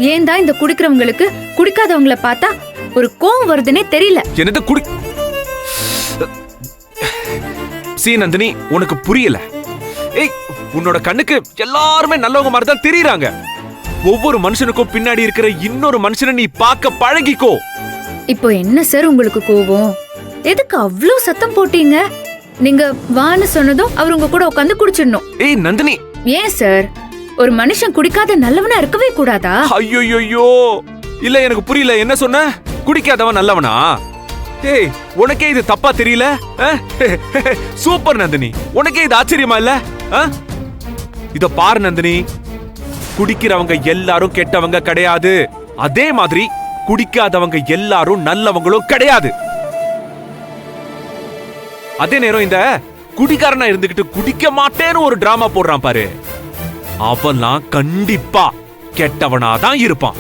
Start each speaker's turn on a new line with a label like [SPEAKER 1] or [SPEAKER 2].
[SPEAKER 1] ஏன் தான் இந்த குடிக்கிறவங்களுக்கு குடிக்காதவங்கள பார்த்தா ஒரு கோவம் வருதுன்னே தெரியல.
[SPEAKER 2] என்னது சி நந்தினி, உனக்கு புரியல. ஏய், உன்னோட கண்ணுக்கு எல்லாருமே நல்லவங்க மாதிரி தான் தெரியறாங்க. ஒவ்வொரு மனுஷனுக்கும் பின்னாடி இருக்கிற இன்னொரு மனுஷனை நீ பார்க்க பழகிக்கோ.
[SPEAKER 1] இப்போ என்ன சார் உங்களுக்கு கோவம்? எதுக்கு அவ்ளோ சத்தம் போட்டீங்க? நீங்க வான்னு சொன்னதும் அவர் உங்க கூட உட்காந்து குடிச்சிடணும்.
[SPEAKER 2] ஏய் நந்தினி.
[SPEAKER 1] ஏன் சார், ஒரு மனுஷன் குடிக்காத நல்லவனா இருக்கவே கூடாதா?
[SPEAKER 2] ஐயோ, இல்ல எனக்கு புரியல. என்ன சொன்ன? குடிக்காதவன் நல்லவனா? ஏய், உனக்கே இது தப்பா தெரியல? சூப்பர் நந்தினி, உனக்கே இது ஆச்சரியமா இல்ல? இத பாரு நந்தினி, குடிக்கிறவங்க எல்லாரும் கெட்டவங்க கிடையாது. அதே மாதிரி குடிக்காதவங்க எல்லாரும் நல்லவங்களும் கிடையாது. அதே நேரம் இந்த குடிகாரனா இருந்துகிட்டு குடிக்க மாட்டேன்னு ஒரு டிராமா போடுறான் பாரு, அவன்லாம் கண்டிப்பா கெட்டவனா தான் இருப்பான்.